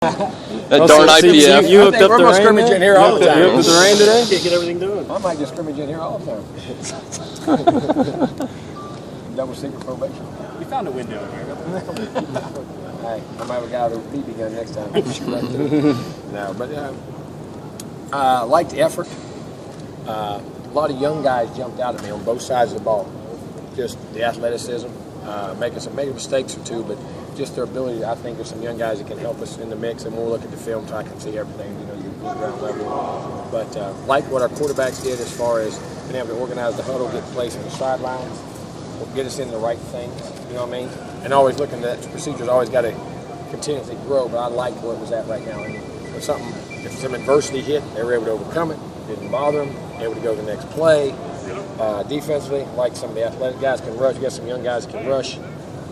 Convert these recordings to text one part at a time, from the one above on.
That darn IPF. You hooked up the rain scrimmage in here all the time. You hooked up the rain today? Can't get everything done. I might just scrimmage in here all the time. Double secret probation. We found a window in here. Hey, I might have a guy with a BB gun next time. Shoot right through. No, but I liked the effort. A lot of young guys jumped out at me on both sides of the ball. Just the athleticism, making some mistakes or two, but just their ability. I think there's some young guys that can help us in the mix, and we'll look at the film so I can see everything. You know, your ground level. But like what our quarterbacks did as far as being able to organize the huddle, get placed on the sidelines, get us in the right things. You know what I mean? And always looking at that procedures. Always got to continuously grow. But I like where it was at right now. And if some adversity hit, they were able to overcome it. Didn't bother them. Able to go to the next play. Defensively, like some of the athletic guys can rush. You got some young guys that can rush.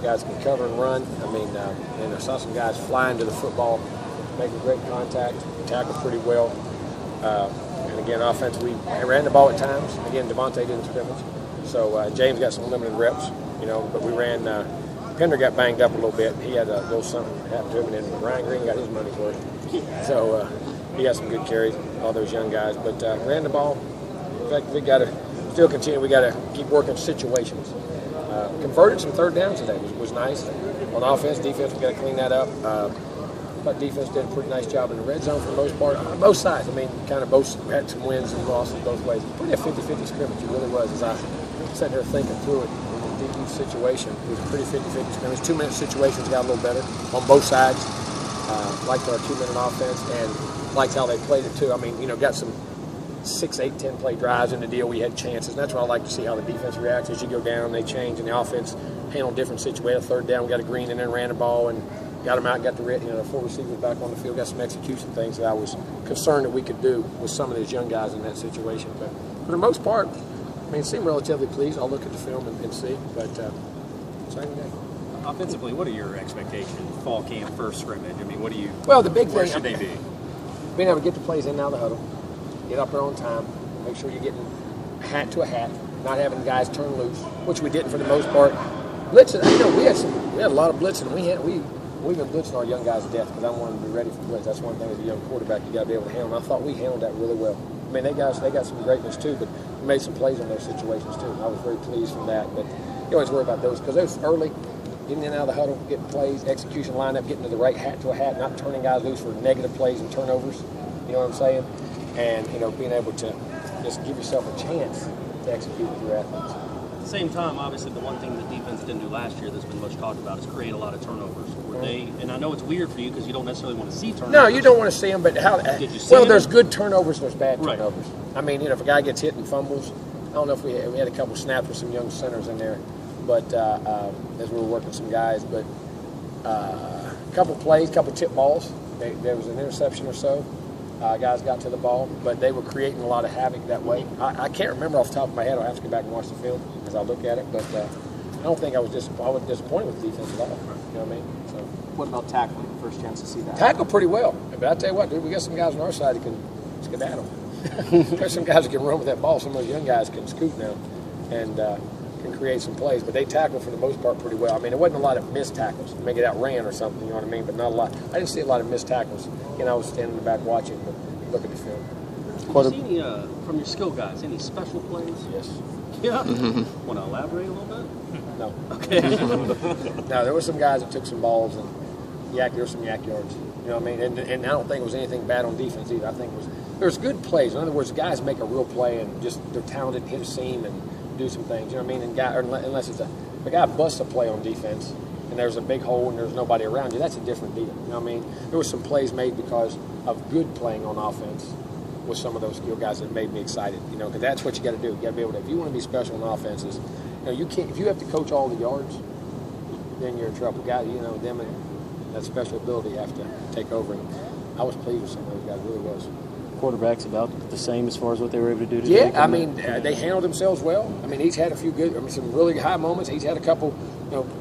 Guys can cover and run. I mean, and I saw some guys flying to the football, making great contact, tackle pretty well. And again, offensively, we ran the ball at times. Again, Devontae didn't scrimmage. So James got some limited reps, you know, but we ran. Pender got banged up a little bit. He had a little something happen to him, and then Ryan Green got his money's worth. So he got some good carries, all those young guys. But ran the ball. In fact, we got to still continue. We got to keep working situations. Converted some third downs today, which was nice. On offense, defense, we got to clean that up. But defense did a pretty nice job in the red zone for the most part. On both sides, I mean, kind of both had some wins and losses both ways. Pretty a 50-50 scrimmage, it really was. As I sat here thinking through it in the DB situation, it was a pretty 50-50 scrimmage. 2-minute situations got a little better on both sides. Liked our 2-minute offense and liked how they played it too. I mean, you know, got some 6, 8, 10 play drives in the deal. We had chances. And that's what I like to see, how the defense reacts as you go down. They change, and the offense handled different situations. Third down, we got a Green in there and ran the ball and got them out, got the 4 receivers back on the field, got some execution things that I was concerned that we could do with some of those young guys in that situation. But for the most part, I mean, it seemed relatively pleased. I'll look at the film and see. But same day. Offensively, what are your expectations? Fall camp, first scrimmage. I mean, what do you? Well, the big where thing should they be? Being able to get the plays in and out of the huddle, get up there on time, make sure you're getting hat to a hat, not having guys turn loose, which we didn't for the most part. Blitzing, you know, we had a lot of blitzing. We've been blitzing our young guys to death because I want them to be ready for blitz. That's one thing as a young quarterback you got to be able to handle. And I thought we handled that really well. I mean, they got some greatness too, but we made some plays in those situations too. I was very pleased from that. But you always worry about those because those early, getting in and out of the huddle, getting plays, execution lineup, getting to the right hat to a hat, not turning guys loose for negative plays and turnovers. You know what I'm saying? And you know, being able to just give yourself a chance to execute with your athletes. At the same time, obviously, the one thing the defense didn't do last year that's been much talked about is create a lot of turnovers. Were they? And I know it's weird for you because you don't necessarily want to see turnovers. No, you don't want to see them, but how? Did you see well, them? there's good turnovers, there's bad Right. turnovers. I mean, you know, if a guy gets hit and fumbles, I don't know if we had a couple snaps with some young centers in there, but as we were working some guys, but a couple plays, couple tip balls. There was an interception or so. Guys got to the ball, but they were creating a lot of havoc that way. I can't remember off the top of my head. I'll have to go back and watch the film as I look at it, but I don't think I was disappointed with the defense at all. You know what I mean? So, what about tackling? First chance to see that. Tackle pretty well. But I tell you what, dude, we got some guys on our side that can skedaddle. There's some guys that can run with that ball. Some of those young guys can scoot now and can create some plays. But they tackle for the most part pretty well. I mean, there wasn't a lot of missed tackles. Maybe get outran or something, you know what I mean? But not a lot. I didn't see a lot of missed tackles. Again, I was standing in the back watching, but look at the film. Did you see any, from your skill guys, any special plays? Yes. Yeah? Want to elaborate a little bit? No. Okay. No, there were some guys that took some balls and there were some yak yards. You know what I mean? And I don't think it was anything bad on defense either. I think there's good plays. In other words, guys make a real play and just they're talented, hit a seam and do some things. You know what I mean? And unless it's a guy busts a play on defense and there's a big hole and there's nobody around you, that's a different deal. You know what I mean? There were some plays made because of good playing on offense with some of those skill guys that made me excited. You know, because that's what you got to do. You got to be able to. If you want to be special on offenses, you know, you can't. If you have to coach all the yards, then you're in trouble. Them and that special ability have to take over. And I was pleased with some of those guys. Really was. Quarterback's about the same as far as what they were able to do today. Yeah, I mean, they handled themselves well. I mean, each had a few some really high moments. Each had a couple,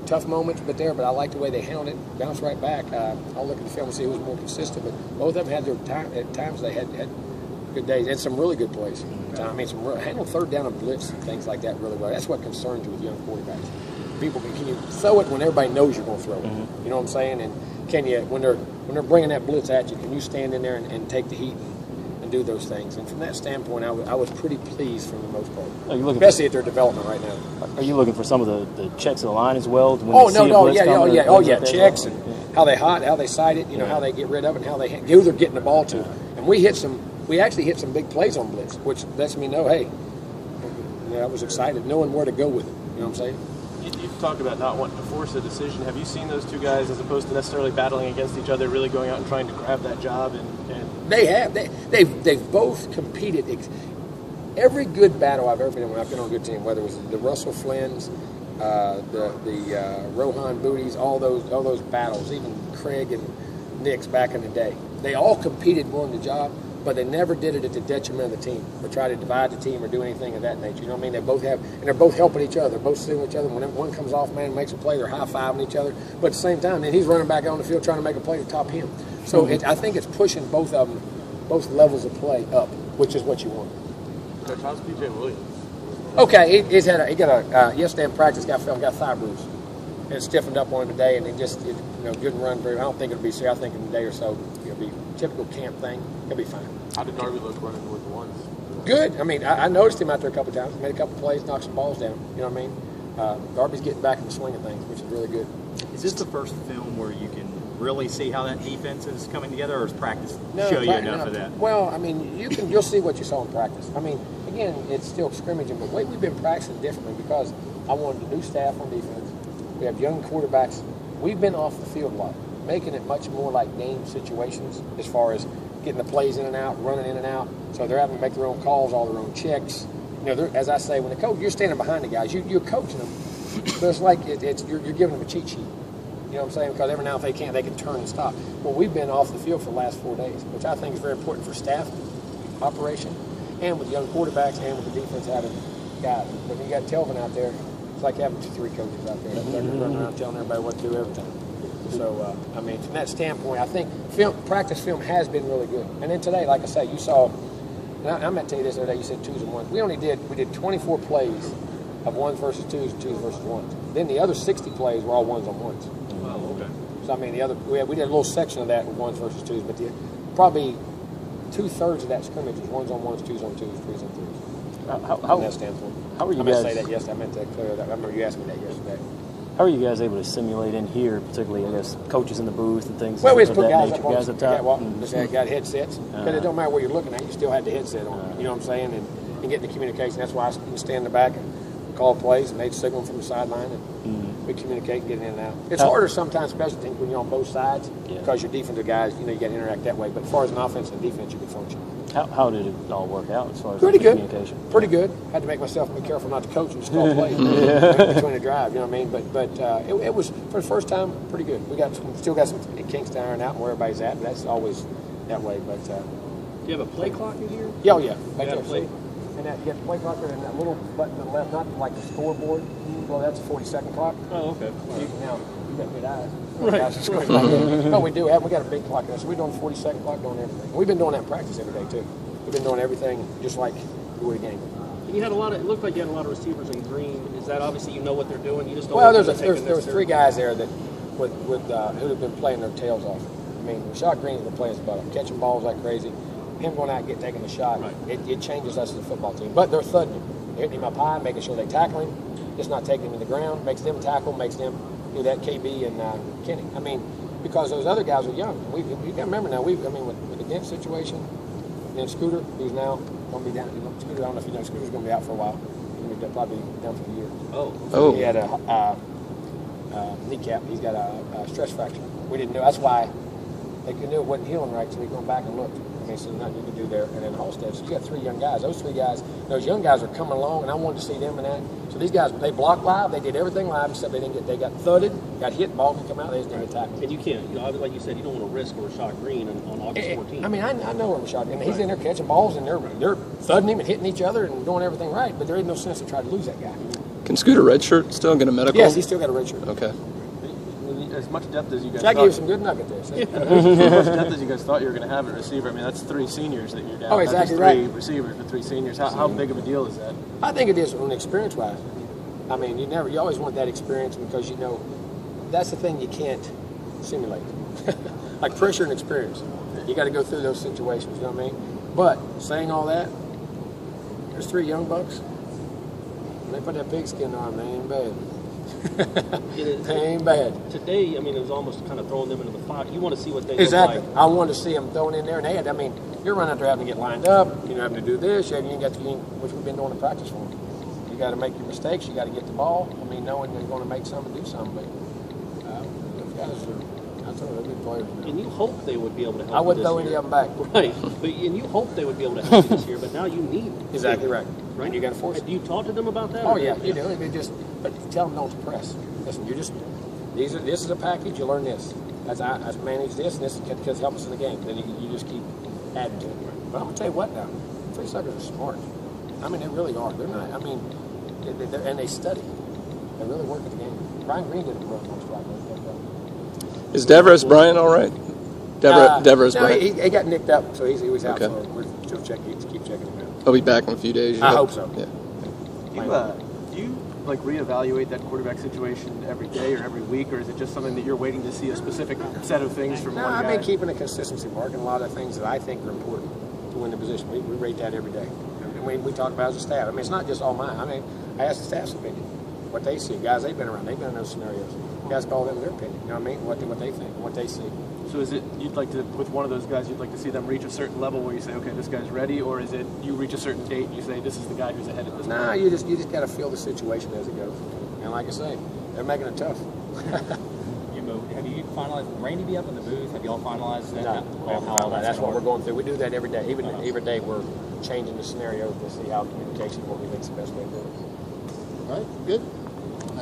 tough moments, but I like the way they handled it, bounced right back. I'll look at the film and see who was more consistent, but both of them had their time. At times they had good days and some really good plays. I mean, handled third down and blitz and things like that really well. That's what concerns you with young quarterbacks. People can you throw it when everybody knows you're going to throw it. You know what I'm saying? And can you, when they're bringing that blitz at you, can you stand in there and take the heat and do those things? And from that standpoint, I was pretty pleased for the most part. Are you looking especially at their development right now. Are you looking for some of the checks of the line as well? When Oh, you see a blitz coming, checks and how they sight it, how they get rid of it, and who they're getting the ball to. And we actually hit some big plays on blitz, which lets me know, hey, I was excited knowing where to go with it. You know what I'm saying? You've talked about not wanting to force a decision. Have you seen those two guys, as opposed to necessarily battling against each other, really going out and trying to grab that job? And They have. They've both competed. Every good battle I've ever been in when I've been on a good team, whether it was the Russell Flynn's, the Rohan Booties, all those battles, even Craig and Nick's back in the day, they all competed for the job, but they never did it at the detriment of the team or try to divide the team or do anything of that nature. You know what I mean? They both have, and they're both helping each other. They're both seeing each other. When one comes off, man, makes a play, they're high-fiving each other. But at the same time, then he's running back on the field trying to make a play to top him. So I think it's pushing both of them, both levels of play up, which is what you want. Coach, how's P.J. Williams? Okay, he got yesterday in practice, got thigh bruise. And it stiffened up on him today, and he just didn't run very. I don't think it'll be serious. I think in a day or so it'll be a typical camp thing. He'll be fine. How did Darby look running with the ones? Good. I mean, I noticed him out there a couple times. Made a couple plays, knocked some balls down. You know what I mean? Darby's getting back in the swing of things, which is really good. Is this the first film where you can really see how that defense is coming together, or is practice No, show you enough of that? Well, I mean, you'll see what you saw in practice. I mean, again, it's still scrimmaging, but we've been practicing differently because I wanted a new staff on defense. We have young quarterbacks. We've been off the field a lot, making it much more like game situations as far as getting the plays in and out, running in and out. So they're having to make their own calls, all their own checks. As I say, when the coach, you're standing behind the guys, you're coaching them, but it's like you're giving them a cheat sheet. You know what I'm saying? Because every now and then they can turn and stop. Well, we've been off the field for the last 4 days, which I think is very important for staff operation and with young quarterbacks and with the defense having guys. When you got Telvin out there, it's like having 3 coaches out there. They're running around telling everybody what to do every time. So, I mean, from that standpoint, I think practice film has been really good. And then today, like I say, you saw, and I'm going to tell you this the other day, you said 2s and 1s. We did 24 plays of 1s versus 2s and 2s versus 1s. Then the other 60 plays were all 1s on 1s. Oh, okay. So, I mean, we did a little section of that with 1s versus 2s, but probably 2/3 of that scrimmage is 1s on 1s, 2s on 2s, 3s on 3s. From that standpoint. How are you I meant guys? to say that yesterday. I meant to clear that. I remember you asked me that yesterday. How are you guys able to simulate in here, particularly, I guess, coaches in the booth and things Well, we of just put that guys nature? up on Guys up top? just got headsets. Because it don't matter where you're looking at, you still had the headset on. You know what I'm saying? And getting the communication. That's why I can stand in the back and call plays, and they'd signal from the sideline, and we communicate and get in and out. It's harder sometimes, special teams, when you're on both sides, because your defensive guys, you got to interact that way. But as far as an offense and defense, you can function. How did it all work out as far as Pretty good. communication? Pretty good. Had to make myself be careful not to coach and just call plays between the drive. You know what I mean? But it was, for the first time, pretty good. We still got some kinks to iron out and where everybody's at, but that's always that way. But Do you have a play clock in here? yeah, right there. play. See? And that you have the play clock there, and that little button on the left, not like the scoreboard. Well, that's a 40-second clock. Oh, okay. Now you got good eyes. Right. No, we do have. We got a big clock there, so we're doing a 40-second clock, doing everything. We've been doing that in practice every day too. We've been doing everything just like we would a game. You had it looked like you had a lot of receivers in green. Is that obviously you know what they're doing? You just don't Well, know there was 3 guys there that who have been playing their tails off. I mean, Rashad Green's been playing his butt off, catching balls like crazy. Him going out and taking the shot, Right. it changes us as a football team. But they're thudding him. They're hitting him up high, making sure they tackle him, just not taking him to the ground, makes them tackle, makes them do that, KB and Kenny. I mean, because those other guys are young. We got to remember now, with the Dent situation, and then Scooter, who's now going to be down. Scooter, I don't know if you know, Scooter's going to be out for a while. He's going to probably be down for the year. Oh. He had a kneecap. He's got a stress fracture. We didn't know. That's why they knew it wasn't healing right, so we gone back and looked. I mean, so nothing you can do there. And then Halstead, so you got 3 young guys. Those 3 guys, those young guys are coming along, and I wanted to see them in that. So these guys, they blocked live. They did everything live, except they got thudded, got hit, ball can come out. They just didn't get tackled. And you can't, like you said, you don't want to risk a Rashad Green on August 14th. I mean, I know where Rashad, and he's in there catching balls, and they're thudding him and hitting each other and doing everything right. But there ain't no sense to try to lose that guy. Can Scooter redshirt still get a medical? Yes, he's still got a red shirt. Okay. As much depth as you guys So I thought, gave you some good nugget there. See? as much depth as you guys thought you were going to have at receiver, I mean, that's 3 seniors that you're down. Oh, exactly Not just 3 right. receivers, but 3 seniors. How big of a deal is that? I think it is on experience-wise. I mean, you always want that experience because that's the thing you can't simulate. like pressure and experience. You got to go through those situations. You know what I mean? But saying all that, there's 3 young bucks. When they put that pigskin on, they ain't bad. They ain't bad. Today, I mean, it was almost kind of throwing them into the fire. You want to see what they Exactly. look like. I wanted to see them thrown in there, and they had. I mean, you're running out there having to get lined up. You're having to do this. You ain't got to, which we've been doing in practice for them. You got to make your mistakes. You got to get the ball. I mean, knowing they're going to make some and do something. But those guys are, I tell you, they're good players. And you hope they would be able to help I wouldn't you this throw any year. of them back. Right. And you hope they would be able to help you this year, but now you need them. Exactly right. Right? You got to force it. Do you talk to them about that? Oh or- yeah, you do. They just, but tell them don't press. Listen, you're just this is a package. You learn this. As I manage this, and this can help us in the game. Then you just keep adding to it. But I'm gonna tell you what now, free suckers are smart. I mean, they really are. They're not. I mean, and they study. They really work at the game. Brian Green did a rough on strike. Is Devereux Bryant all right? Devereux no, Bryant. he got nicked up, so he was out. Okay. So we're still keep checking him out. He'll be back in a few days. I hope so. Yeah. Do you like reevaluate that quarterback situation every day or every week, or is it just something that you're waiting to see a specific set of things from No, one I've guy? been keeping a consistency mark and a lot of things that I think are important to win the position. We rate that every day. And we talk about it as a staff. I mean, it's not just all mine. I mean, I ask the staff's opinion, what they see. Guys, they've been around. They've been in those scenarios. Guys call them their opinion. You know what I mean? What they think, what they see. So is it you'd like to, with one of those guys, you'd like to see them reach a certain level where you say, okay, this guy's ready, or is it you reach a certain date and you say, this is the guy who's ahead of this? Nah, you just got to feel the situation as it goes. And like I say, they're making it tough. Jimbo, have you finalized? Will Randy be up in the booth? Have y'all finalized that? That's what we're going through. We do that every day. Even every day we're changing the scenario to see how communication, what we think is the best way to do it. All right, good.